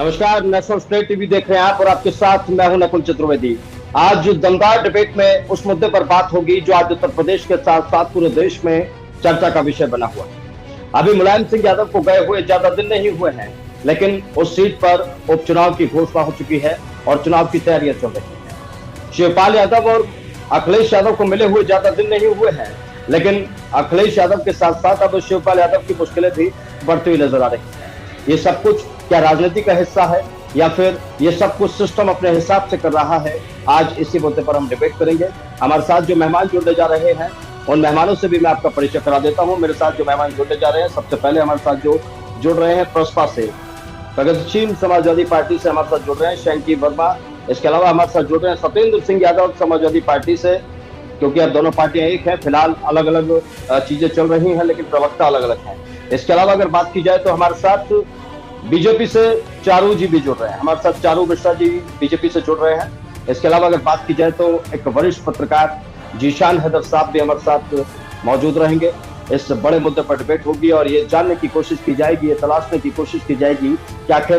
नमस्कार, national state TV देख रहे हैं आप और आपके साथ मैं हूं नकुल चतुर्वेदी। आज दमदार डिबेट में उस मुद्दे पर बात होगी जो आज उत्तर प्रदेश के साथ साथ पूरे देश में चर्चा का विषय बना हुआ है। अभी मुलायम सिंह यादव को गए हुए ज्यादा दिन नहीं हुए हैं, लेकिन उस सीट पर उपचुनाव की घोषणा हो चुकी है और चुनाव की तैयारियां चल रही है। शिवपाल यादव और अखिलेश यादव को मिले हुए ज्यादा दिन नहीं हुए हैं, लेकिन अखिलेश यादव के साथ साथ अब शिवपाल यादव की मुश्किलें भी बढ़ती हुई नजर आ रही है। ये सब कुछ क्या राजनीति का हिस्सा है या फिर ये सब कुछ सिस्टम अपने हिसाब से कर रहा है? आज इसी मुद्दे पर हम डिबेट करेंगे। हमारे साथ जो मेहमान जुड़ने जा रहे हैं उन मेहमानों से भी मैं आपका परिचय करा देता हूं। मेरे साथ जो मेहमान जुड़ने जा रहे हैं, सबसे पहले हमारे साथ जो जुड़ रहे हैं प्रसपा से, प्रगतिशील समाजवादी पार्टी से हमारे साथ जुड़ रहे हैं शैंकी वर्मा। इसके अलावा हमारे साथ जुड़ रहे हैं सत्येंद्र सिंह यादव समाजवादी पार्टी से, क्योंकि अब दोनों पार्टियां एक है, फिलहाल अलग अलग चीजें चल रही हैं लेकिन प्रवक्ता अलग अलग हैं। इसके अलावा अगर बात की जाए तो हमारे साथ बीजेपी से चारू जी भी जुड़ रहे हैं, हमारे साथ चारू मिश्रा जी बीजेपी से जुड़ रहे हैं। इसके अलावा अगर बात की जाए तो एक वरिष्ठ पत्रकार जीशान हैदर साहब भी हमारे साथ मौजूद रहेंगे। इस बड़े मुद्दे पर डिबेट होगी और ये जानने की कोशिश की जाएगी, ये तलाशने की कोशिश की जाएगी कि आखिर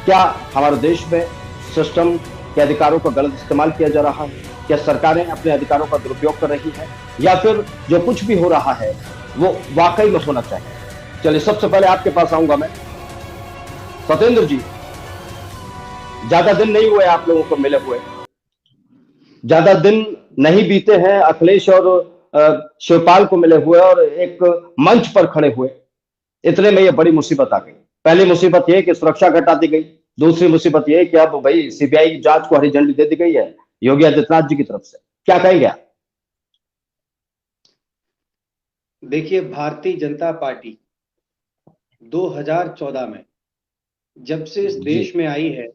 क्या हमारे देश में सिस्टम के अधिकारों का गलत इस्तेमाल किया जा रहा है, क्या सरकारें अपने अधिकारों का दुरुपयोग कर रही हैं, या फिर जो कुछ भी हो रहा है वो वाकई में होना चाहिए। चलिए, सबसे पहले आपके पास आऊंगा मैं। सत्येंद्र जी, ज्यादा दिन नहीं हुए आप लोगों को मिले हुए, ज्यादा दिन नहीं बीते हैं अखिलेश और शिवपाल को मिले हुए और एक मंच पर खड़े हुए, इतने में ये बड़ी मुसीबत आ गई। पहली मुसीबत ये कि सुरक्षा घटा दी गई, दूसरी मुसीबत ये कि अब भाई सीबीआई की जांच को हरी झंडी दे दी गई है योगी आदित्यनाथ जी की तरफ से। क्या कहेंगे आप? देखिए, भारतीय जनता पार्टी 2014 में जब से इस देश में आई है,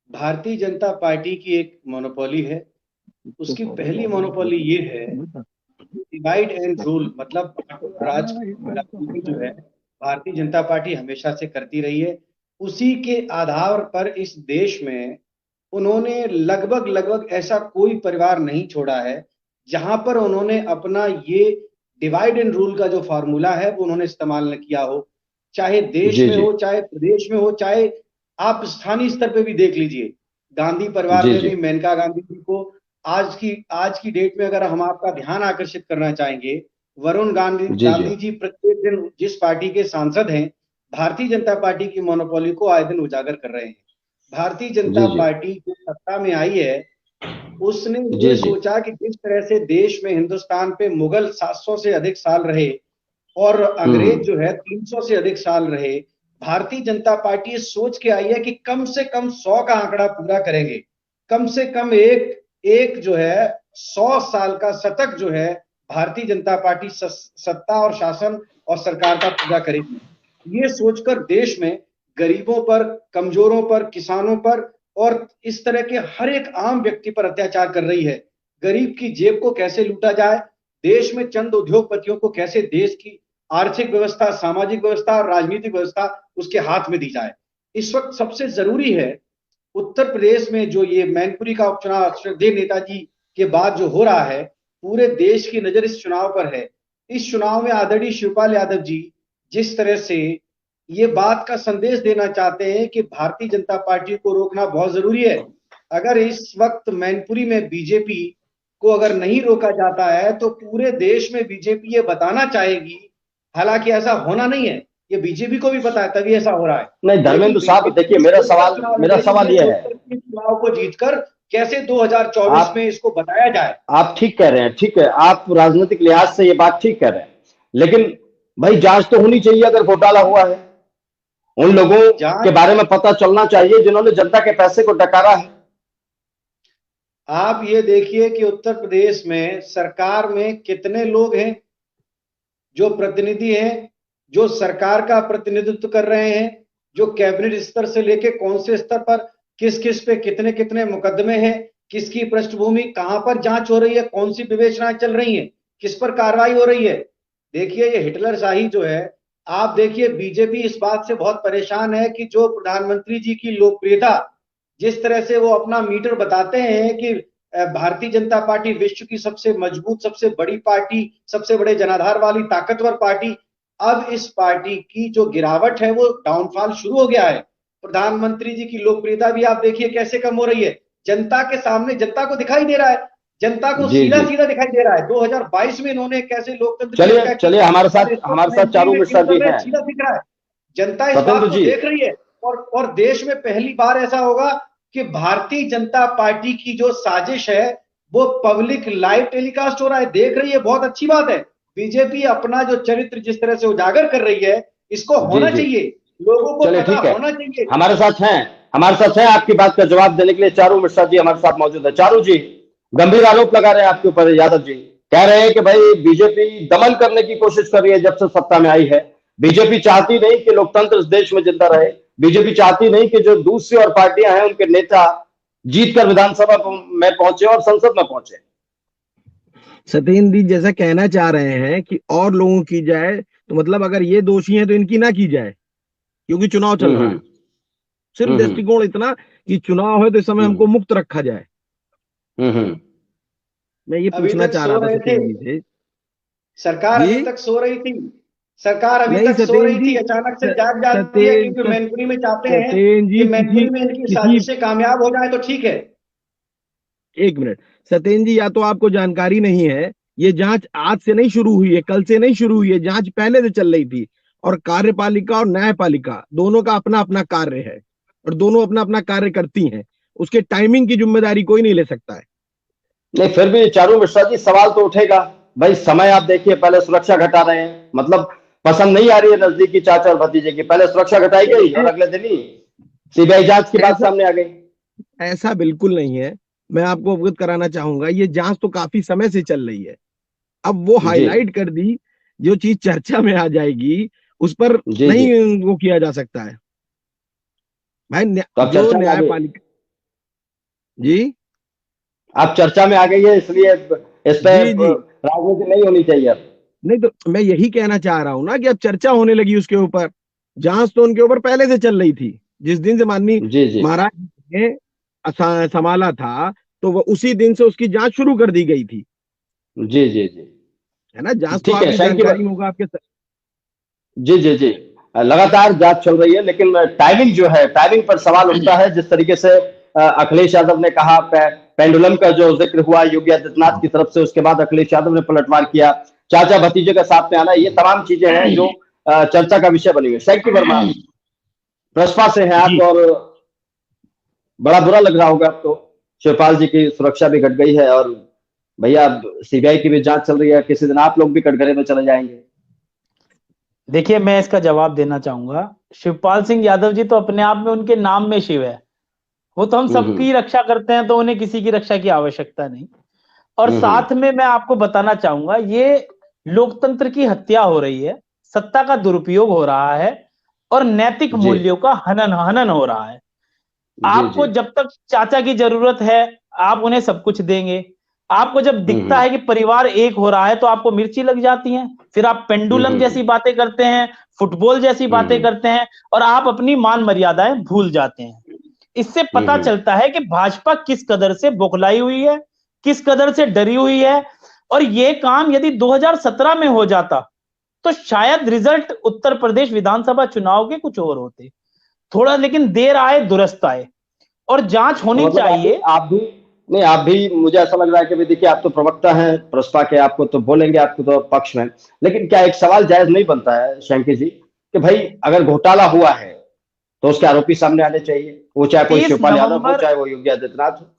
भारतीय जनता पार्टी की एक मोनोपोली है। उसकी पहली मोनोपोली ये है, डिवाइड एंड रूल, मतलब राजनीति जो है भारतीय जनता पार्टी हमेशा से करती रही है। उसी के आधार पर इस देश में उन्होंने लगभग ऐसा कोई परिवार नहीं छोड़ा है जहां पर उन्होंने अपना ये डिवाइड एंड रूल का जो फॉर्मूला है वो उन्होंने इस्तेमाल न किया हो। चाहे देश में हो, चाहे प्रदेश में हो, चाहे आप स्थानीय स्तर पे भी देख लीजिए। गांधी परिवार में भी मेनका गांधी जी को आज की डेट में अगर हम आपका ध्यान आकर्षित करना चाहेंगे, वरुण गांधी जी प्रत्येक दिन जिस पार्टी के सांसद हैं, भारतीय जनता पार्टी की मोनोपोली को आए दिन उजागर कर रहे हैं। भारतीय जनता पार्टी जो सत्ता में आई है, उसने ये सोचा कि जिस तरह से देश में हिंदुस्तान पे मुगल 700 से अधिक साल रहे और अंग्रेज जो है 300 से अधिक साल रहे, भारतीय जनता पार्टी ये सोच के आई है कि कम से कम 100 का आंकड़ा पूरा करेंगे। कम से कम एक जो है 100 साल का शतक जो है भारतीय जनता पार्टी सत्ता और शासन और सरकार का पूरा करेगी। ये सोचकर देश में गरीबों पर, कमजोरों पर, किसानों पर और इस तरह के हर एक आम व्यक्ति पर अत्याचार कर रही है। गरीब की जेब को कैसे लूटा जाए, देश में चंद उद्योगपतियों को कैसे देश की आर्थिक व्यवस्था, सामाजिक व्यवस्था और राजनीतिक व्यवस्था उसके हाथ में दी जाए। इस वक्त सबसे जरूरी है, उत्तर प्रदेश में जो ये मैनपुरी का उपचुनाव श्रद्धेय नेताजी के बाद जो हो रहा है, पूरे देश की नजर इस चुनाव पर है। इस चुनाव में आदरणीय शिवपाल यादव जी जिस तरह से ये बात का संदेश देना चाहते हैं कि भारतीय जनता पार्टी को रोकना बहुत जरूरी है। अगर इस वक्त मैनपुरी में बीजेपी को अगर नहीं रोका जाता है तो पूरे देश में बीजेपी ये बताना चाहेगी, हालांकि ऐसा होना नहीं है, ये बीजेपी को भी पता है तभी ऐसा हो रहा है। नहीं धर्मेंद्र साहब, देखिए मेरा सवाल ये है, चुनाव को जीतकर कैसे 2024 में इसको बताया जाए। आप ठीक कह रहे हैं, ठीक है, आप राजनीतिक लिहाज से ये बात ठीक कह रहे हैं, लेकिन भाई जांच तो होनी चाहिए। अगर घोटाला हुआ है, उन लोगों के बारे में पता चलना चाहिए जिन्होंने जनता के पैसे को डकारा है। आप ये देखिए कि उत्तर प्रदेश में सरकार में कितने लोग हैं जो प्रतिनिधि हैं, जो सरकार का प्रतिनिधित्व कर रहे हैं, जो कैबिनेट स्तर से लेके कौन से स्तर पर किस किस पे कितने कितने मुकदमे हैं, किसकी पृष्ठभूमि, कहां पर जांच हो रही है, कौन सी विवेचनाएं चल रही हैं, किस पर कार्रवाई हो रही है। देखिए, ये हिटलर शाही जो है, आप देखिए बीजेपी इस बात से बहुत परेशान है कि जो प्रधानमंत्री जी की लोकप्रियता, जिस तरह से वो अपना मीटर बताते हैं कि भारतीय जनता पार्टी विश्व की सबसे मजबूत, सबसे बड़ी पार्टी, सबसे बड़े जनाधार वाली ताकतवर पार्टी, अब इस पार्टी की जो गिरावट है वो डाउनफॉल शुरू हो गया है। प्रधानमंत्री जी की लोकप्रियता भी आप देखिए कैसे कम हो रही है। जनता के सामने जनता को दिखाई दे रहा है, जनता को जी सीधा जी। सीधा दिखाई दे रहा है। 2022 में इन्होंने कैसे लोकतंत्र की चलिए रक्षा की चलिए, और इस वक्त हमारे साथ मैनपुरी चारू में क्यों मिश्रा कर जी रहे हैं, हैं। सीधा दिख रहा है। जनता इस बात सत्येंद्र को जी। देख रही है और देश में पहली बार ऐसा होगा कि भारतीय जनता पार्टी की जो साजिश है वो पब्लिक लाइव टेलीकास्ट हो रहा है, देख रही है, बहुत अच्छी बात है। बीजेपी अपना जो चरित्र जिस तरह से उजागर कर रही है, इसको जी होना जी। चाहिए, लोगों को चलिए पता ठीक है, होना चाहिए। हमारे साथ हैं, आपकी बात का जवाब देने के लिए चारू मिश्रा जी हमारे साथ मौजूद है। चारू जी, गंभीर आरोप लगा रहे हैं आपके ऊपर यादव जी। कह रहे हैं कि भाई बीजेपी दमन करने की कोशिश कर रही है जब से सत्ता में आई है। बीजेपी चाहती नहीं कि लोकतंत्र इस देश में जिंदा रहे। बीजेपी चाहती नहीं कि जो दूसरी और पार्टियां हैं उनके नेता जीतकर विधानसभा में पहुंचे और संसद में पहुंचे। सत्येंद्र जी जैसा कहना चाह रहे हैं कि और लोगों की जाए, तो मतलब अगर ये दोषी हैं तो इनकी ना की जाए क्योंकि चुनाव चल रहा है। सिर्फ हम्म दृष्टिकोण इतना कि चुनाव है तो इस समय हमको मुक्त रखा जाए। हम्म। मैं ये अभी पूछना तक चाह सो रहा था रहे थे, सत्येंद्र जी से। सरकार जी अभी तक सो रही थी, सरकार अभी नहीं तक सो सत्येंद्र रही थी, जी, अचानक से जाग जाती है क्योंकि मैनपुरी में चाहते हैं सत्येंद्र कि जी किसी मैनपुरी में इनकी किसी साजिशें कामयाब हो जाए तो ठीक है। एक मिनट सत्येंद्र जी, या तो आपको जानकारी नहीं है, ये जांच आज से नहीं शुरू हुई है, कल से नहीं शुरू हुई है, जांच पहले से चल रही थी। और कार्यपालिका और न्यायपालिका दोनों का अपना अपना कार्य है और दोनों अपना अपना कार्य करती हैं। उसके टाइमिंग की जिम्मेदारी कोई नहीं ले सकता है। नहीं, फिर भी चारू मिश्रा जी सवाल तो उठेगा। भाई समय आप देखिए, पहले सुरक्षा घटा रहे हैं, मतलब पसंद नहीं आ रही है नजदीकी चाचा और भतीजे की, पहले सुरक्षा घटाई गई और अगले दिन ही सीबीआई जांच की बात ऐसा सामने आ गई। ऐसा बिल्कुल नहीं है। मैं आपको अवगत कराना चाहूंगा, ये जांच तो काफी समय से चल रही है। अब वो जी हाईलाइट कर दी, जो चीज चर्चा में आ जाएगी उस पर जी जी। नहीं वो किया जा सकता है भाई। तो आप जो चर्चा में आ गई, न्यायपालिका जी आप चर्चा में आ गई है, इसलिए इस पे जी जी राजनीति नहीं होनी चाहिए अब। नहीं, तो मैं यही कहना चाह रहा हूं ना कि अब चर्चा होने लगी उसके ऊपर। जांच तो उनके ऊपर पहले से चल रही थी। जिस दिन से माननीय जी जी महाराज ने संभाला था, तो वो उसी दिन से उसकी जांच शुरू कर दी गई थी। जी जी जी। है ना, जांच तो ठीक है, आपकी शंकी जानकारी होगा आपके जी जी जी। लगातार जांच चल रही है, लेकिन टाइमिंग जो है, टाइमिंग पर सवाल उठता है। जिस तरीके से अखिलेश यादव ने कहा, पेंडुलम का जो जिक्र हुआ योगी आदित्यनाथ की तरफ से, उसके बाद अखिलेश यादव ने पलटवार किया, चाचा भतीजे का साथ में आना, ये तमाम चीजें हैं जो चर्चा का विषय बनी हुई है। शंकी वर्मा, प्रसपा से हैं आप जी। और बड़ा बुरा लग रहा होगा आपको, शिवपाल जी की सुरक्षा भी घट गई है और भैया सीबीआई की भी जांच चल रही है, किसी दिन आप लोग भी कटघरे में चले जाएंगे। देखिए, मैं इसका जवाब देना चाहूंगा। शिवपाल सिंह यादव जी तो अपने आप में उनके नाम में शिव है। वो तो हम सबकी रक्षा करते हैं, तो उन्हें किसी की रक्षा की आवश्यकता नहीं। और साथ में मैं आपको बताना चाहूंगा, ये लोकतंत्र की हत्या हो रही है, सत्ता का दुरुपयोग हो रहा है और नैतिक जी मूल्यों का हनन हो रहा है। जी आपको जी। जब तक चाचा की जरूरत है, आप उन्हें सब कुछ देंगे। आपको जब दिखता है कि परिवार एक हो रहा है, तो आपको मिर्ची लग जाती है। फिर आप पेंडुलम जैसी बातें करते हैं, फुटबॉल जैसी बातें करते हैं और आप अपनी मान मर्यादाएं भूल जाते हैं। इससे पता चलता है कि भाजपा किस कदर से बौखलाई हुई है, किस कदर से डरी हुई है। और ये काम यदि 2017 में हो जाता, तो शायद रिजल्ट उत्तर प्रदेश विधानसभा चुनाव के कुछ और होते। थोड़ा लेकिन देर आए दुरुस्त आए, और जांच तो होनी मतलब चाहिए। आप भी नहीं, आप भी, मुझे ऐसा लग रहा है कि भी देखिए, आप तो प्रवक्ता हैं प्रसपा के, आपको तो बोलेंगे, आपको तो पक्ष में, लेकिन क्या एक सवाल जायज नहीं बनता है शंकी जी कि भाई अगर घोटाला हुआ है तो उसके आरोपी सामने आने चाहिए, वो चाहे कोई 30 शिवपाल यादव हो, नवंबर चाहे वो योगी आदित्यनाथ हो।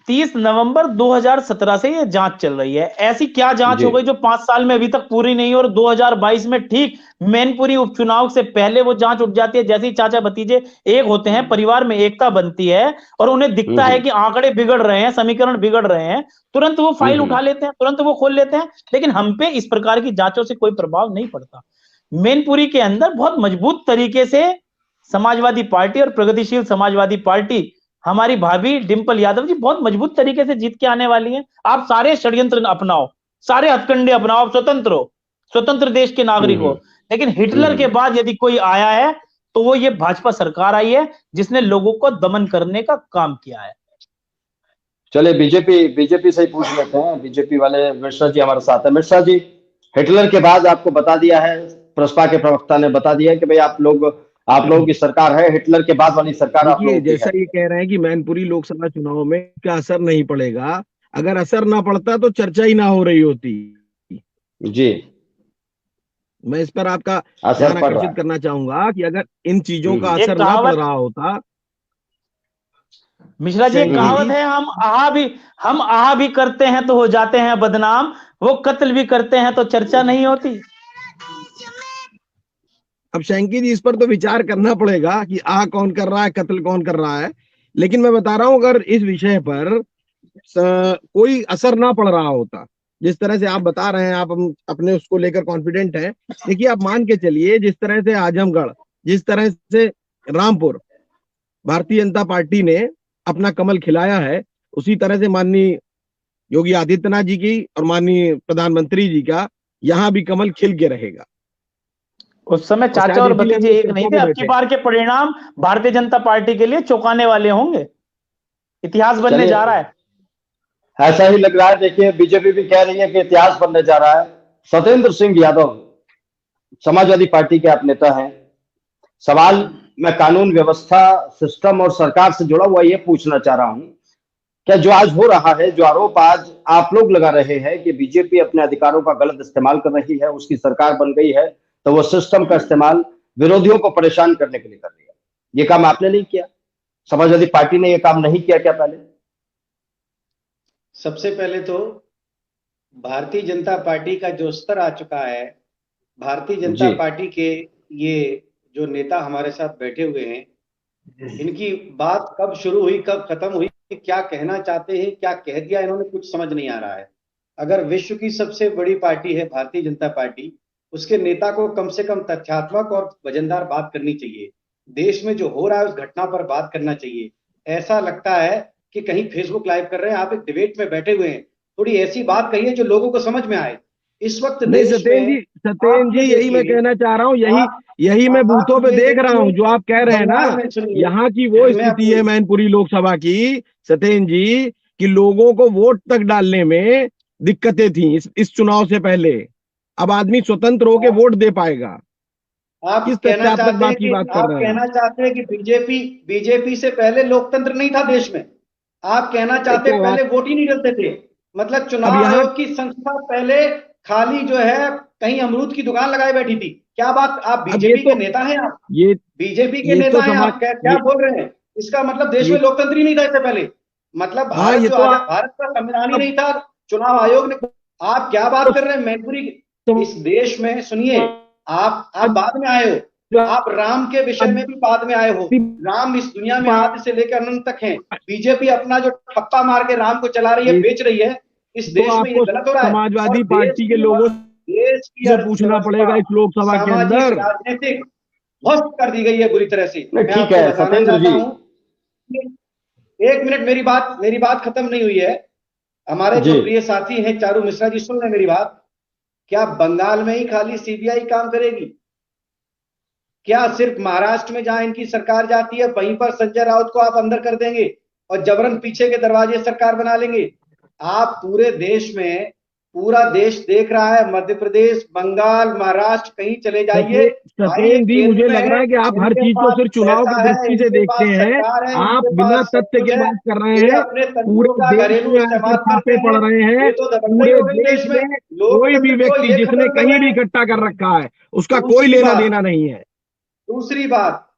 30 नवंबर 2017 से ये जांच चल रही है। ऐसी क्या जांच जी हो गई जो 5 साल में अभी तक पूरी नहीं, और 2022 में ठीक मैनपुरी उपचुनाव से पहले वो जांच उठ जाती है। जैसे ही चाचा भतीजे एक होते हैं, परिवार में एकता बनती है और उन्हें दिखता है कि आंकड़े बिगड़ रहे हैं, समीकरण बिगड़ रहे हैं, तुरंत वो फाइल उठा लेते हैं, तुरंत वो खोल लेते हैं। लेकिन हम पे इस प्रकार की जांचों से कोई प्रभाव नहीं पड़ता। मैनपुरी के अंदर बहुत मजबूत तरीके से समाजवादी पार्टी और प्रगतिशील समाजवादी पार्टी, हमारी भाभी डिंपल यादव जी बहुत मजबूत तरीके से जीत के आने वाली हैं। आप सारे षड्यंत्र अपनाओ, सारे हथकंडे अपनाओ, आप स्वतंत्र हो, स्वतंत्र देश के नागरिक हो। लेकिन हिटलर के बाद यदि कोई आया है, तो वो ये भाजपा सरकार आई है, जिसने लोगों को दमन करने का काम किया है। चलिए, बीजेपी से ही पूछ लेते हैं, बीजेपी वाले मिश्रा जी हमारे साथ है। मिश्रा जी, हिटलर के बाद आपको बता दिया है, प्रसपा के प्रवक्ता ने बता दिया है कि भाई आप लोग आप लोगों की सरकार है, हिटलर के बाद वाली सरकार आप देखिए, लोगों की जैसा है। ये कह रहे हैं कि मैनपुरी लोकसभा चुनाव में क्या असर नहीं पड़ेगा, अगर असर ना पड़ता तो चर्चा ही ना हो रही होती। जी, मैं इस पर आपका असर ध्यान पड़ रहा आकर्षित है। करना चाहूंगा कि अगर इन चीजों का एक असर ना पड़ कहावत, रहा होता। मिश्रा जी, एक शैंकी कहावत जी, है, हम आह भी करते हैं तो हो जाते हैं बदनाम, वो कत्ल भी करते हैं तो चर्चा नहीं होती। अब शैंकी जी, इस पर तो विचार करना पड़ेगा कि आह कौन कर रहा है, कत्ल कौन कर रहा है। लेकिन मैं बता रहा हूं, अगर इस विषय पर कोई असर ना पड़ रहा होता, जिस तरह से आप बता रहे हैं, आप अपने उसको लेकर कॉन्फिडेंट हैं। देखिए, आप मान के चलिए, जिस तरह से आजमगढ़, जिस तरह से रामपुर भारतीय जनता पार्टी ने अपना कमल खिलाया है, उसी तरह से माननीय योगी आदित्यनाथ जी की और माननीय प्रधानमंत्री जी का यहाँ भी कमल खिल के रहेगा। उस समय और चाचा शायद और इसीलिए हम भतीजे लोग एक नहीं चर्चा थे। में अब की बैठे हैं। बार के परिणाम भारतीय जनता पार्टी के लिए चौंकाने वाले होंगे, इतिहास बनने जा रहा चलिए, है। ऐसा ही लग रहा है। देखिए, बीजेपी भी कह रही है कि इतिहास बनने जा रहा है। सत्येंद्र सिंह यादव, समाजवादी पार्टी के आप नेता हैं। सवाल मैं कानून व्यवस्था, सिस्टम और सरकार से जुड़ा हुआ ये पूछना चाह रहा हूं, क्या जो आज हो रहा है, जो आरोप आज आप लोग लगा रहे हैं कि बीजेपी अपने अधिकारों का गलत इस्तेमाल कर रही है, उसकी सरकार बन गई है, तो वो सिस्टम का इस्तेमाल विरोधियों को परेशान करने के लिए कर रही है, ये काम आपने नहीं किया? समाजवादी पार्टी ने ये काम नहीं किया क्या पहले? सबसे पहले तो भारतीय जनता पार्टी का जो स्तर आ चुका है, भारतीय जनता जी, पार्टी के ये जो नेता हमारे साथ बैठे हुए हैं, इनकी बात कब शुरू हुई कब खत्म हुई, क्या कहना चाहते हैं, क्या कह दिया इन्होंने, कुछ समझ नहीं आ रहा है। अगर विश्व की सबसे बड़ी पार्टी है भारतीय जनता पार्टी, उसके नेता को कम से कम तथ्यात्मक और वजनदार बात करनी चाहिए। देश में जो हो रहा है उस घटना पर बात करना चाहिए। ऐसा लगता है कि कहीं फेसबुक लाइव कर रहे हैं, आप एक डिबेट में बैठे हुए हैं। थोड़ी ऐसी बात कहिए जो लोगों को समझ में आए। इस वक्त नहीं देश में सत्येंद्र आप जी, ये यही मैं देखिए, कहना चाह रहा हूँ। यही आप यही मैं आप बूथों पे ये देख रहा हूँ देखिए जो आप कह कि रहे हैं ना। बंगाल में, सुनिए, यहाँ की वो मैं स्थिति अपनी है मैनपुरी लोकसभा की, सत्येंद्र जी, कि लोगों को वोट तक डालने में दिक्कतें थी इस चुनाव से पहले। अब आदमी स्वतंत्र होकर वोट दे पाएगा। आप किस कहना तथ्यात्मक चाहते बात हैं की कि बात कर आप रहे हैं आप? कहना चाहते हैं कि बीजेपी बीजेपी से पहले लोकतंत्र नहीं था देश में। आप कहना चाहते हैं देखो आप, पहले वोट ही नहीं डलते थे। मतलब अब चुनाव यहाँ आयोग की संस्था पहले खाली जो है कहीं अमरूद की दुकान लगाए बैठी थी। क्या बात, आप अब ये बीजेपी के तो नेता हैं? आप ये बीजेपी के ये तो नेता हैं? समाज आप क्या क्या बोल रहे हैं? इसका मतलब देश में ये लोकतंत्र ही नहीं था इससे पहले। मतलब हाँ, भारत ये जो तो आजाद, भारत का संविधान ही नहीं था, चुनाव आयोग ने। आप क्या बात कर रहे हैं मैनपुरी की? इस देश में, सुनिए, आप बाद में आए हो। आप राम के विषय में भी बाद में आए हो। राम इस दुनिया में आदि से लेकर अनंत तक हैं। बीजेपी अपना जो ठप्पा मार के राम को चला रही है, बेच रही है, इस तो देश में ये आपको गलत हो रहा है। और समाजवादी पार्टी के लोगों देश की से पूछना अर्थव्यवस्था पड़ेगा इस लोकसभा के सामाजिक अंदर। राजनीतिक ध्वस्त कर दी गई है बुरी तरह से। नहीं, मैं ठीक आपको है बताना सत्येंद्र चाहता जी। हूं, एक मिनट, मेरी बात खत्म नहीं हुई है। हमारे जी, जो प्रिय साथी हैं चारू मिश्रा जी, सुन लें मेरी बात। क्या बंगाल में ही खाली सीबीआई काम करेगी? क्या सिर्फ महाराष्ट्र में जहां इनकी सरकार जाती है वहीं पर संजय राउत को आप अंदर कर देंगे और जबरन पीछे के दरवाजे सरकार बना लेंगे? आप पूरे देश में, पूरा देश देख रहा है, मध्य प्रदेश, बंगाल, महाराष्ट्र, कहीं चले जाइए भाई, ये सत्येंद्र जी, केंद्र मुझे में लग रहा है, है कि आप हर इनके चीज को पास सिर्फ चुनाव पैसा की है, दृष्टि से इनके देखते पास हैं। सरकार है, आप इनके बिना पास सब तथ्य कुछ के है। बात कर रहे ये हैं। अपने पूरे तंत्रों का देश घरेलू में आकर इस्तेमाल छापे करते पड़ हैं। रहे ये हैं। तो दबंगई पूरे हो गई देश देश में। में कोई भी लोकतंत्र को व्यक्ति ये जिसने खत्म कर कहीं रहे भी हैं। इकट्ठा कर रखा है, उसका कोई दूसरी लेना बात देना नहीं है। दूसरी बात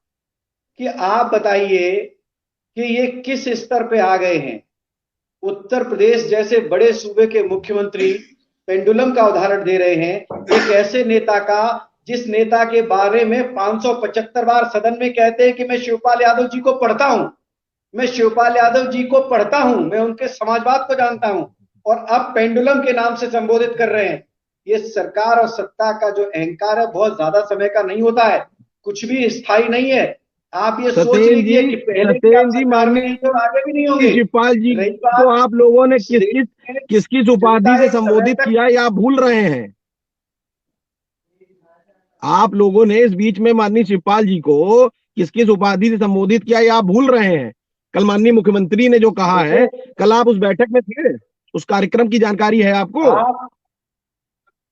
कि आप बताइए कि ये किस स्तर पे आ गए हैं। उत्तर प्रदेश जैसे बड़े सूबे के मुख्यमंत्री पेंडुलम का उदाहरण दे रहे हैं, एक ऐसे नेता का जिस नेता के बारे में 575 बार सदन में कहते हैं कि मैं शिवपाल यादव जी को पढ़ता हूं, मैं शिवपाल यादव जी को पढ़ता हूं, मैं उनके समाजवाद को जानता हूं, और अब पेंडुलम के नाम से संबोधित कर रहे हैं। ये सरकार और सत्ता का जो अहंकार है बहुत ज्यादा समय का नहीं होता है, कुछ भी स्थायी नहीं है। आप ये सोच लीजिए कि पहले भी आप सत्येंद्र जी, सरकार में माननीय नहीं थे और आगे भी नहीं होंगे। शिवपाल जी रही को बात, आप लोगों ने इस देश में किस किस उपाधि जनता से एक समय संबोधित तक, किया, या आप भूल रहे हैं? आप लोगों ने इस बीच में माननीय शिवपाल जी को किस किस उपाधि से संबोधित किया, या आप भूल रहे हैं? कल माननीय मुख्यमंत्री ने जो कहा है, देखिए, कल आप उस बैठक में थे, उस कार्यक्रम की जानकारी है आपको?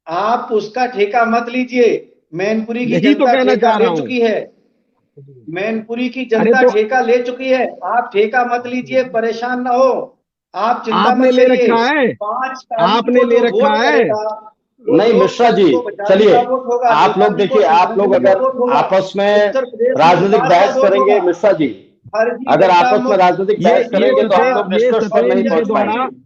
आप उसका ठेका मत लीजिए। मैनपुरी की यही तो जनता कहना ठेका चाह रहा ले हूं। चुकी है। मैनपुरी की अरे जनता तो ठेका ले चुकी है। आप ठेका मत लीजिए, परेशान ना हो, आप चिंता आपने मत ले करिए। रखा है, 5 तारीख आपने को ले जो रखा वोट है। करेगा वो नहीं मिश्रा लोकतंत्र जी, को बचाने चलिए का वोट होगा, आप लोग नेताजी को देखिए, आप लोग श्रद्धांजलि का अगर वोट होगा, आपस में उत्तर प्रदेश में राजनीतिक विकास का बहस वोट करेंगे होगा। मिश्रा जी, फर्जी अगर जनता आपस में मुक्त राजनीतिक ये बहस करेंगे तो हम लोग ये निष्कर्ष पर सतेंद्र नहीं जी के पहुंच द्वारा, पाएंगे।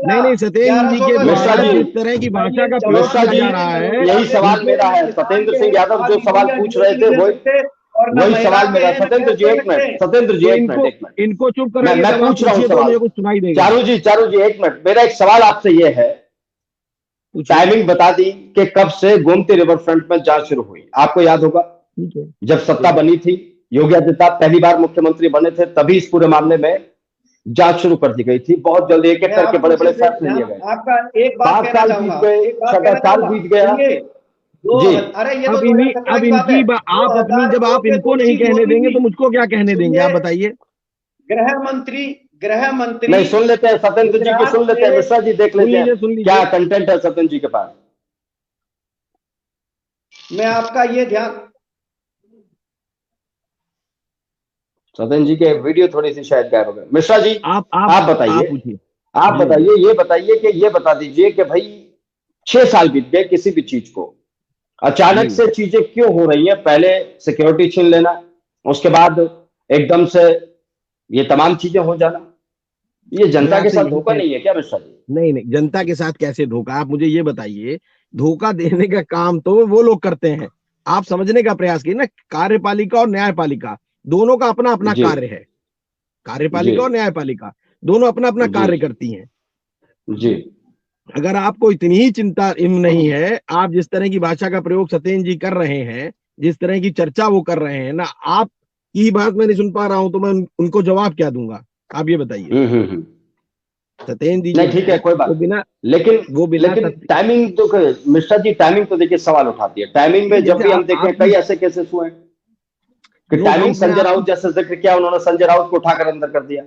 नहीं सतेंद्र जी के मिश्रा द्वारा जी, जिस तरह की भाषा का प्रयोग मिश्रा किया जी, जा रहा है, यही सवाल मेरा है। सत्येंद्र सिंह यादव जो सवाल पूछ रहे थे वही सवाल मेरा। सत्येंद्र जी एक मिनट, सत्येंद्र जी तो एक मिनट, एक मिनट, इनको चुप मैं कराइए, सवाल पूछ रहा हूँ पूछिए तो सवाल। मुझे कुछ सुनाई देगा। चारू जी एक मिनट, मेरा एक सवाल आपसे ये है, पूछिए। टाइमिंग बता दी कि कब से गोमती रिवर फ्रंट में जांच शुरू हुई। आपको याद होगा ठीक है, जब सत्ता बनी थी, योगी आदित्यनाथ पहली बार मुख्यमंत्री बने थे, तभी इस पूरे मामले में जांच शुरू कर दी गई थी। बहुत जल्दी एक एक करके बड़े बड़े फैसले लिए गए। आपका एक बात 5 कहना साल चाहूंगा, बीत गए, एक बात 6 कहना साल चाहूंगा, बीत गया सुनिए। जी। अरे ये तो अब 2017 की बात है। इनकी आप अपनी, जब आप 2002 के इनको नहीं दोषी कहने मोदी देंगे जी, तो मुझको क्या कहने देंगे, आप सुनिए, बताइए। गृह मंत्री नहीं सुन लेते हैं सत्येंद्र जी की, सुन लेते हैं मिश्रा जी, देख लेते हैं सुन लीजिए। क्या कंटेंट है सत्येंद्र जी के पास। मैं आपका ये ध्यान, सत्येंद्र जी के वीडियो थोड़ी सी शायद गायब हो गए। मिश्रा जी आप आप बताइए, पूछिए। आप बताइए, ये बताइए कि ये बता दीजिए कि भाई 6 साल बीत गए, किसी भी चीज को अचानक से चीजें क्यों हो रही है? पहले सिक्योरिटी छीन लेना, उसके बाद एकदम से ये तमाम चीजें हो जाना, ये जनता के साथ धोखा नहीं है क्या मिश्रा जी? नहीं, जनता के साथ कैसे धोखा, आप मुझे ये बताइए। धोखा देने का काम तो वो लोग करते हैं, आप समझने का प्रयास कीजिए ना। कार्यपालिका और न्यायपालिका दोनों का अपना अपना कार्य है। कार्यपालिका और न्यायपालिका दोनों अपना अपना कार्य करती हैं जी। अगर आपको इतनी ही चिंता नहीं है, आप जिस तरह की भाषा का प्रयोग सत्येंद्र जी कर रहे हैं, जिस तरह की चर्चा वो कर रहे हैं ना, आप की बात मैं नहीं सुन पा रहा हूं तो मैं उनको जवाब क्या दूंगा, आप ये बताइए। सत्येंद्र जी ठीक है, कोई बात वो बिना, लेकिन टाइमिंग तो मिश्रा जी, टाइमिंग तो देखिए सवाल उठाती है। टाइमिंग में जब भी हम देखें कई ऐसे केसेस हुए कि टाइमिंग संजय राउत जैसे जिक्र किया, उन्होंने संजय राउत को उठाकर अंदर कर दिया,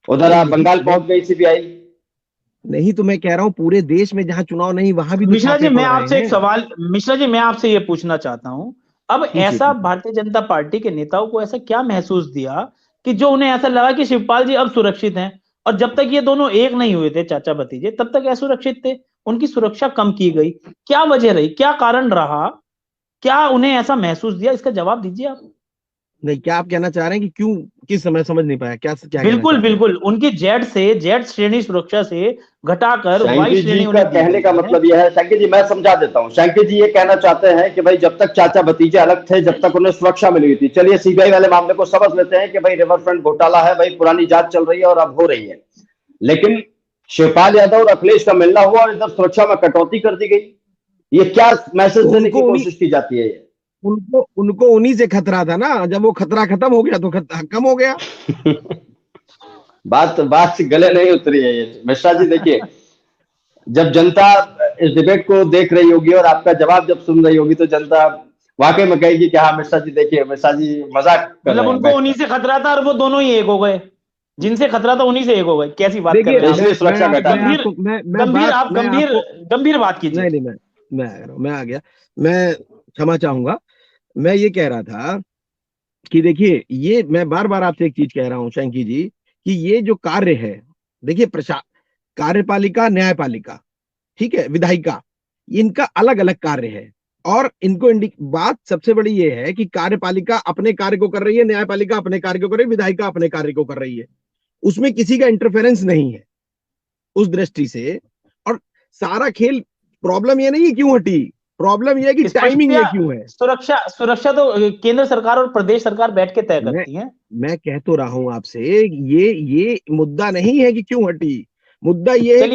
उधर बंगाल पहुंच गई सीबीआई। नहीं तो मैं कह रहा हूं पूरे देश में जहां चुनाव नहीं वहां भी मिश्रा जी मैं आपसे एक सवाल, मिश्रा जी मैं आपसे ये पूछना चाहता हूं, अब ऐसा भारतीय जनता पार्टी के नेताओं को ऐसा क्या महसूस दिया कि जो उन्हें ऐसा लगा कि शिवपाल जी अब सुरक्षित हैं, और जब तक ये दोनों एक नहीं हुए थे चाचा भतीजे तब तक असुरक्षित थे, उनकी सुरक्षा कम की गई, क्या वजह रही, क्या कारण रहा, क्या उन्हें ऐसा महसूस दिया, इसका जवाब दीजिए आप। नहीं, क्या आप कहना चाह रहे हैं कि क्यों, किस समय, समझ नहीं पाया क्या बिल्कुल उनकी जेड श्रेणी सुरक्षा से घटाकर वाई श्रेणी का कहने का मतलब यह है, शंकर जी मैं समझा देता हूं। शंकर जी ये कहना चाहते हैं कि भाई जब तक चाचा भतीजे अलग थे, जब तक उन्हें सुरक्षा मिली हुई थी। चलिए सीबीआई वाले मामले को समझ लेते हैं कि भाई रिवर फ्रंट घोटाला है, भाई पुरानी जांच चल रही है और अब हो रही है, लेकिन शिवपाल यादव और अखिलेश का मिलना हुआ और इधर सुरक्षा में कटौती कर दी गई। ये क्या मैसेज देने की कोशिश की जाती है? उनको उन्हीं से खतरा था ना, जब वो खतरा खत्म हो गया तो कम हो गया। बात गले नहीं उतरी है ये मिश्रा जी। देखिए जब जनता इस डिबेट को देख रही होगी और आपका जवाब जब सुन रही होगी तो जनता वाकई में कहेगी कि हाँ मिश्रा जी, देखिए मिश्रा जी मजाक कर रहे हैं। उनको उन्हीं से खतरा था और वो दोनों ही एक हो गए, जिनसे खतरा था उन्हीं से एक हो गए। कैसी बात कर रहे हैं, सुरक्षा गंभीर बात कीजिए। नहीं मैं आ गया, मैं क्षमा चाहूंगा। मैं ये कह रहा था कि देखिए, ये मैं बार बार आपसे एक चीज कह रहा हूं शंकी जी, कि ये जो कार्य है, देखिए कार्यपालिका, न्यायपालिका, ठीक है, विधायिका, इनका अलग अलग कार्य है। और इनको बात सबसे बड़ी ये है कि कार्यपालिका अपने कार्य को कर रही है, न्यायपालिका अपने कार्य को कर रही है, विधायिका अपने कार्य को कर रही है, उसमें किसी का इंटरफेरेंस नहीं है उस दृष्टि से। और सारा खेल, प्रॉब्लम ये नहीं है क्यों हटी, प्रॉब्लम ये है कि टाइमिंग ये क्यों है। सुरक्षा तो केंद्र सरकार और प्रदेश सरकार बैठ के तय करती है। मैं कह तो रहा हूं आपसे, ये मुद्दा नहीं है कि क्यों हटी, मुद्दा ये है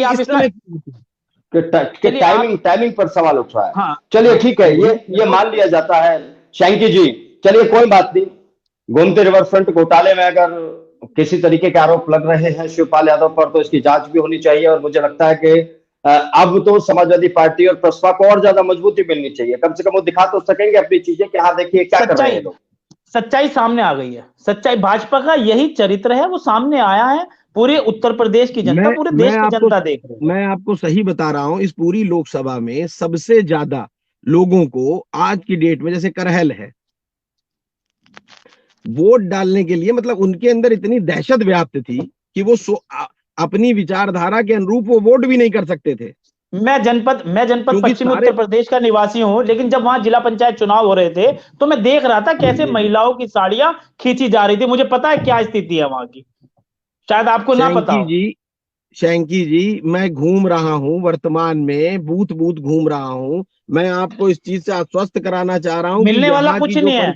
कि टाइमिंग पर सवाल उठ रहा है। हाँ, चलिए ठीक है, ये मान लिया जाता है शंकी जी। चलिए कोई बात नहीं, गोमती रिवर फ्रंट घोटाले में अगर किसी तरीके के आरोप लग रहे हैं शिवपाल यादव पर तो इसकी जांच भी होनी चाहिए। और मुझे लगता है कि अब तो समाजवादी पार्टी और प्रसपा को और ज्यादा मजबूती मिलनी चाहिए, कम से कम वो दिखा तो सकेंगे अपनी चीजें कि हाँ देखिए क्या कर रहे हैं लोग। सच्चाई सामने आ गई है, सच्चाई, भाजपा का यही चरित्र है, वो सामने आया है। पूरे उत्तर प्रदेश की जनता, पूरे देश की जनता देख रही है। मैं आपको सही बता रहा हूं, इस पूरी लोकसभा में सबसे ज्यादा लोगों को आज की डेट में, जैसे करहल है, वोट डालने के लिए, मतलब उनके अंदर इतनी दहशत व्याप्त थी कि वो अपनी विचारधारा के अनुरूप वो वोट भी नहीं कर सकते थे। मैं जनपद क्योंकि पश्चिमी उत्तर प्रदेश का निवासी हूं, लेकिन जब वहां जिला पंचायत चुनाव हो रहे थे तो मैं देख रहा था कैसे महिलाओं की साड़ियां खींची जा रही थी। मुझे पता है क्या स्थिति है वहां की, शायद आपको ना पता हो। शैंकी जी, मैं घूम रहा हूं वर्तमान में, बूथ बूथ घूम रहा हूं। मैं आपको इस चीज से आश्वस्त कराना चाह रहा हूं कि मिलने वाला यहाँ कुछ की जो नहीं है,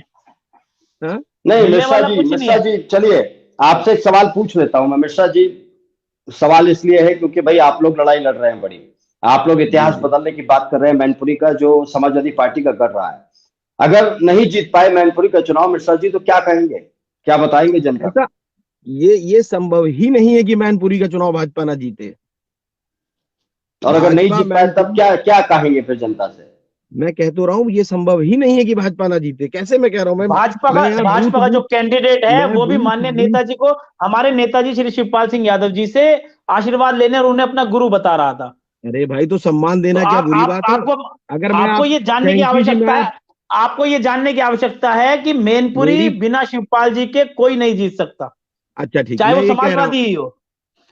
नहीं मिलने वाला कुछ नहीं मिश्रा है। जी चलिए आपसे एक सवाल पूछ लेता हूं मैं मिश्रा जी। सवाल इसलिए है क्योंकि भाई आप लोग लड़ाई लड़ रहे हैं बड़ी, आप लोग इतिहास बदलने की बात कर रहे हैं मैनपुरी का, जो समाजवादी पार्टी का कर रहा है। अगर नहीं जीत पाए मैनपुरी का चुनाव मिश्रा जी तो क्या कहेंगे, क्या बताएंगे जनता को? ऐसा ये संभव ही नहीं है कि मैनपुरी का चुनाव भाजपा ना जीते। और अगर नहीं भाजपा जीत पाए तब क्या क्या कहेंगे फिर जनता से? मैं कह तो रहा हूँ ये संभव ही नहीं है कि भाजपा ना जीते। कैसे मैं कह रहा हूँ, मैं यहाँ भाजपा का जो कैंडिडेट है मैं वो भी बूथ माननीय बूथ नेताजी को, हमारे नेताजी श्री शिवपाल सिंह यादव जी से आशीर्वाद लेने और उन्हें अपना गुरु बता रहा था। अरे भाई, तो सम्मान तो देना क्या बुरी बात है? आपको अगर मैं आपको ये जानने की शैंकी जी, आवश्यकता मैं है, आपको ये जानने की आवश्यकता है कि मैनपुरी मेरी बिना शिवपाल जी के कोई नहीं जीत सकता, अच्छा ठीक, चाहे मैं वो ये कह रहा हूँ। समाजवादी ही हो।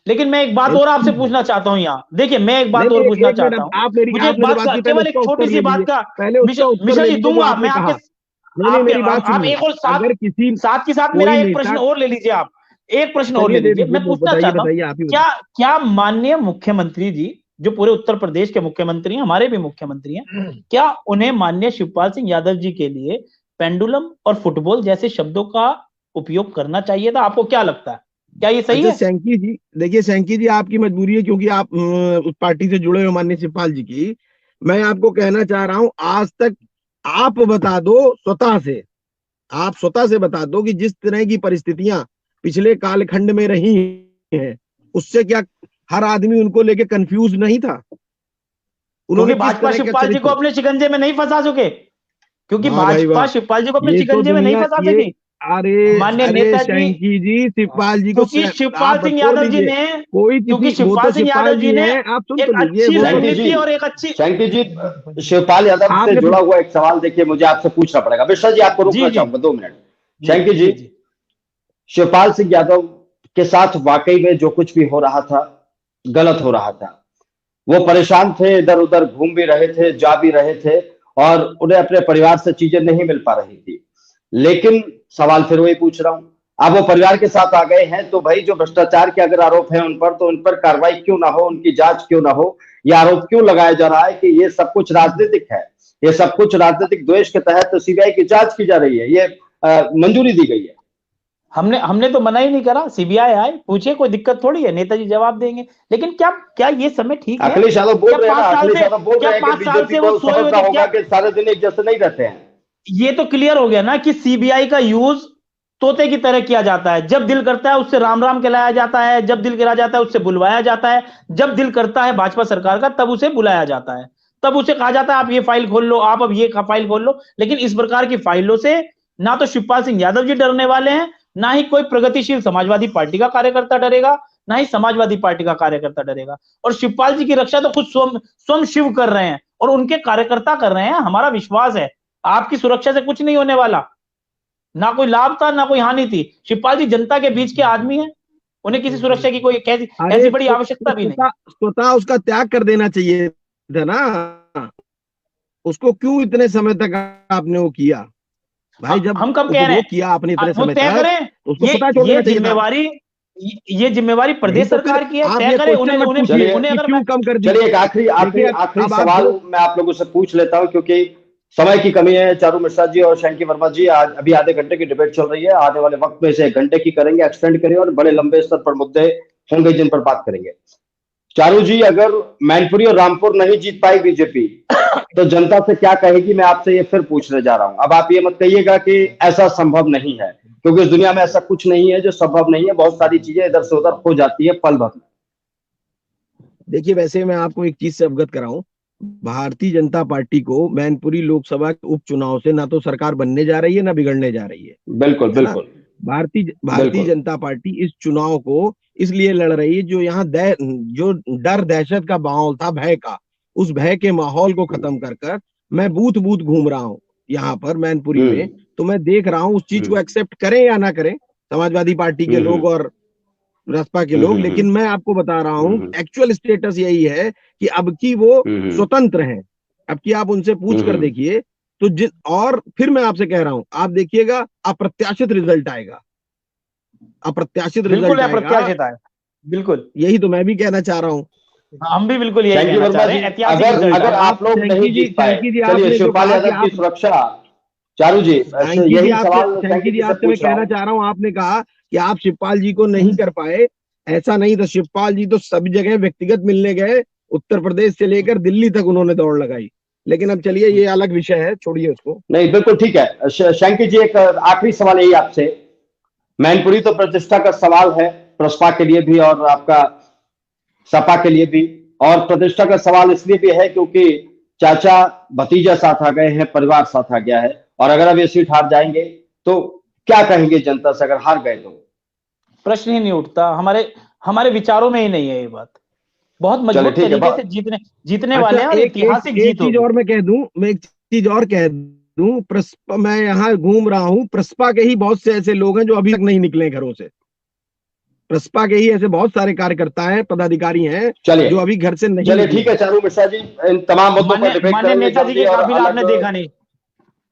लेकिन मैं एक बात और आपसे पूछना चाहता हूं यहाँ, देखिए मैं एक नहीं बात और नहीं, पूछना एक मिनट, चाहता हूँ। मुझे एक आपने जो बात बात का, की पहले केवल उसका एक छोटी उत्तर सी ले बात लीजिए। का, पहले उसका उत्तर मिश्रा ले जी लीजिए जो दूंगा आपने मैं कहा। आपके, नहीं, मेरी बात आप सुनिए। एक और अगर किसी साथ के साथ मेरा कोई एक प्रश्न नेता, और ले लीजिए आप, एक प्रश्न और चलिए ले दे लीजिए। दीजिए, मैं पूछना बताइए चाहता हूँ, बताइए, आप ही क्या बताइए। क्या माननीय मुख्यमंत्री जी, जो पूरे उत्तर प्रदेश के मुख्यमंत्री हैं, हमारे भी मुख्यमंत्री हैं, क्या उन्हें माननीय शिवपाल सिंह यादव जी के लिए पेंडुलम और फुटबॉल जैसे शब्दों का उपयोग करना चाहिए था? आपको क्या लगता है, क्या ये सही अच्छा है? सैंकी जी, देखिए सैंकी जी, आपकी मजबूरी है क्योंकि आप उस पार्टी से जुड़े हुए माननीय शिवपाल जी की। मैं आपको कहना चाह रहा हूं, आज तक आप बता दो स्वतः से, आप स्वतः से बता दो कि जिस तरह की परिस्थितियां पिछले कालखंड में रही हैं, उससे क्या हर आदमी उनको लेके कंफ्यूज नहीं था? क्योंकि उन्होंने किस भाजपा तरह का शिवपाल जी को चरित्र, अपने शिकंजे में नहीं फंसा सके, क्योंकि वाह भाई भाजपा वाह, शिवपाल जी को अपने ये तो शिकंजे में नहीं दुनिया फंसा ये, सकी अरे माननीय अरे नेताजी। शैंकी जी, शिवपाल जी को क्योंकि आप शिवपाल सिंह छोड़ यादव जी दीजिए। ने कोई क्योंकि किसी, वो तो शिवपाल सिंह यादव शिवपाल जी जी ने हैं, आप सुन एक तो लीजिए, अच्छी वो तो रणनीति और एक अच्छी, शैंकी जी शिवपाल यादव से आपने जुड़ा हुआ एक सवाल देखिए मुझे आपसे पूछना पड़ेगा। मिश्रा जी आपको जी रोकना जी चाहूंगा 2 मिनट। जी शैंकी जी जी, जी शिवपाल सिंह यादव के साथ वाकई में जो कुछ भी हो रहा था गलत हो रहा था। वो परेशान थे, इधर उधर घूम भी रहे थे, जा भी रहे थे, और उन्हें अपने परिवार से चीजें नहीं मिल पा रही थी। लेकिन सवाल फिर वही पूछ रहा हूं, अब वो परिवार के साथ आ गए हैं तो भाई जो भ्रष्टाचार के अगर आरोप है उन पर, तो उन पर कार्रवाई क्यों ना हो, उनकी जांच क्यों ना हो? यह आरोप क्यों लगाया जा रहा है कि ये सब कुछ राजनीतिक है, ये सब कुछ राजनीतिक द्वेष के तहत तो सीबीआई की जांच की जा रही है, ये मंजूरी दी गई है। हमने हमने तो मना ही नहीं करा, सीबीआई आए पूछे, कोई दिक्कत थोड़ी है, नेताजी जवाब देंगे। लेकिन क्या क्या ये समय ठीक है? अखिलेश यादव बोल क्या रहे हैं ना, 5 साल अखिलेश से यादव बोल क्या रहे हैं कि 5 साल बीजेपी से वो को सोए हुए समझना थे होगा क्या? कि सारे दिन एक जैसे नहीं रहते हैं। ये तो क्लियर हो गया ना कि सीबीआई का यूज तोते की तरह किया जाता है। जब दिल करता है उससे राम राम कहलाया जाता है, जब दिल करा जाता है उससे बुलवाया जाता है, जब दिल करता है भाजपा सरकार का तब उसे बुलाया जाता है, तब उसे कहा जाता है आप ये फाइल खोल लो, आप अब ये फाइल खोल लो। लेकिन इस प्रकार की फाइलों से ना तो शिवपाल सिंह यादव जी डरने वाले हैं, ना ही कोई प्रगतिशील समाजवादी पार्टी का कार्यकर्ता डरेगा, ना ही समाजवादी पार्टी का कार्यकर्ता डरेगा। और शिवपाल जी की रक्षा तो खुद स्वयं स्वयं शिव कर रहे हैं और उनके कार्यकर्ता कर रहे हैं। हमारा विश्वास है आपकी सुरक्षा से कुछ नहीं होने वाला, ना कोई लाभ था ना कोई हानि थी। शिवपाल जी जनता के बीच के आदमी हैं, उन्हें किसी सुरक्षा की कोई अरे ऐसी बड़ी तो आवश्यकता भी नहीं। स्वतः उसका त्याग कर देना चाहिए था ना, उसको क्यों इतने समय तक आपने वो किया? भाई जब हम कब कह रहे उपभोग हैं किया आपने इतने वो समय तय तक, करें? तो उसको ये स्वतः छोड़ ये देना चाहिए था। जिम्मेवारी ये जिम्मेवारी नहीं प्रदेश तो फिर सरकार की है, आप तय ये करें। क्वेश्चन उन्हें मत उन्हें पूछिए चलिए उन्हें कि अगर क्यों मैं कम कर दी। चलिए एक आखिरी आखिरी देखिए आखिरी अब आप सवाल जो, मैं आप लोगों से पूछ लेता हूं क्योंकि समय की कमी है। चारू मिश्रा जी और शैंकी वर्मा जी, आज अभी आधे घंटे की डिबेट चल रही है, आने वाले वक्त में इसे 1 घंटे की करेंगे, एक्सटेंड करेंगे और बड़े लंबे स्तर पर मुद्दे होंगे जिन पर बात करेंगे। चारू जी, अगर मैनपुरी और रामपुर नहीं जीत पाई बीजेपी तो जनता से क्या कहेगी? मैं आपसे ये फिर पूछने जा रहा हूं। अब आप ये मत कहिएगा कि ऐसा संभव नहीं है, क्योंकि इस दुनिया में ऐसा कुछ नहीं है जो संभव नहीं है। बहुत सारी चीजें इधर से उधर हो जाती है पल भर में। देखिए वैसे मैं आपको एक चीज से अवगत कराऊं, भारतीय जनता पार्टी को मैनपुरी लोकसभा के उपचुनाव से ना तो सरकार बनने जा रही है ना बिगड़ने जा रही बिल्कुल है ना। बिल्कुल भारतीय बिल्कुल। जनता पार्टी इस चुनाव को इसलिए लड़ रही है, जो यहाँ जो डर दहशत का माहौल था, भय का, उस भय के माहौल को खत्म कर कर मैं बूथ बूथ घूम रहा हूँ यहाँ पर मैनपुरी में। तो मैं देख रहा हूँ उस चीज को एक्सेप्ट करें या ना करें समाजवादी पार्टी के लोग और रासपा के लोग, लेकिन मैं आपको बता रहा हूँ एक्चुअल स्टेटस यही है कि अब की वो स्वतंत्र हैं। अब की आप उनसे पूछ कर देखिए तो और फिर मैं आपसे कह रहा हूं, आप देखिएगा अप्रत्याशित रिजल्ट आएगा, अप्रत्याशित रिजल्ट आएगा। बिल्कुल, यही तो मैं भी कहना चाह रहा हूँ। हम भी बिल्कुल यही कहना चाह रहे हैं। अगर आप लोग नहीं जीत पाए, चलिए शिवपाल यादव की सुरक्षा, चारू जी यही सवाल शंकी जी आपसे मैं कहना चाह रहा हूँ, आपने कहा कि आप शिवपाल जी को नहीं कर पाए, ऐसा नहीं था। शिवपाल जी तो सभी जगह व्यक्तिगत मिलने गए, उत्तर प्रदेश से लेकर दिल्ली तक उन्होंने दौड़ लगाई। लेकिन अब चलिए ये अलग विषय है, छोड़िए उसको। नहीं बिल्कुल ठीक है। शंकी जी एक आखिरी सवाल यही आपसे, मैनपुरी तो प्रतिष्ठा का सवाल है प्रसपा के लिए भी और आपका सपा के लिए भी, और प्रतिष्ठा का सवाल इसलिए भी है क्योंकि चाचा भतीजा साथ आ गए हैं, परिवार साथ आ गया है, और अगर अब ये सीट हार जाएंगे तो क्या कहेंगे जनता से अगर हार गए तो? प्रश्न ही नहीं उठता, हमारे विचारों में ही नहीं है ये बात। बहुत मजबूत तरीके से जीतने वाले हैं और ऐतिहासिक जीत होगी। एक चीज और मैं कह दूं, मैं एक चीज और कह दूं, प्रसपा, मैं यहाँ घूम रहा हूँ, प्रसपा के ही बहुत से ऐसे लोग हैं जो अभी तक नहीं निकले घरों से। प्रसपा के ही ऐसे बहुत सारे कार्यकर्ता हैं, पदाधिकारी हैं जो अभी घर से नहीं। चलिए ठीक है चारू मिश्रा जी, इन तमाम मुद्दों पर डिबेट करेंगे। नेताजी के काफिला आपने देखा नहीं?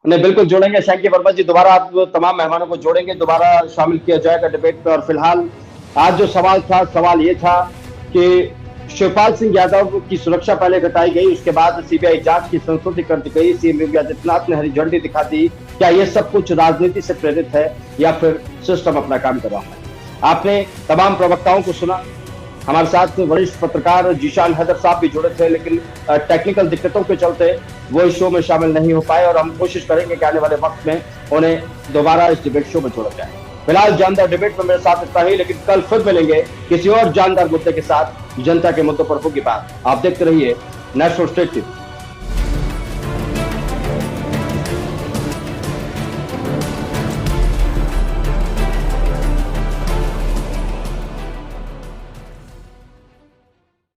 बिल्कुल जोड़ेंगे। शंकी वर्मा जी दोबारा आप तमाम मेहमानों को जोड़ेंगे, दोबारा शामिल किया जाएगा डिबेट में। और फिलहाल आज जो सवाल था, सवाल ये था कि शिवपाल सिंह यादव की सुरक्षा पहले घटाई गई, उसके बाद सीबीआई जांच की संस्तुति कर दी गई, सीएम योगी आदित्यनाथ ने हरी झंडी दिखा दी। क्या ये सब कुछ राजनीति से प्रेरित है या फिर सिस्टम अपना काम कर रहा है? आपने तमाम प्रवक्ताओं को सुना, हमारे साथ वरिष्ठ पत्रकार जीशान हैदर साहब भी जुड़े थे, लेकिन टेक्निकल दिक्कतों के चलते वो इस शो में शामिल नहीं हो पाए, और हम कोशिश करेंगे कि आने वाले वक्त में उन्हें दोबारा इस डिबेट शो में जोड़ा जाए। फिलहाल जानदार डिबेट में मेरे साथ इतना ही, लेकिन कल फिर मिलेंगे किसी और जानदार मुद्दे के साथ। जनता के मुद्दों पर होगी बात। आप देखते रहिए नेशनल स्टेट टीवी।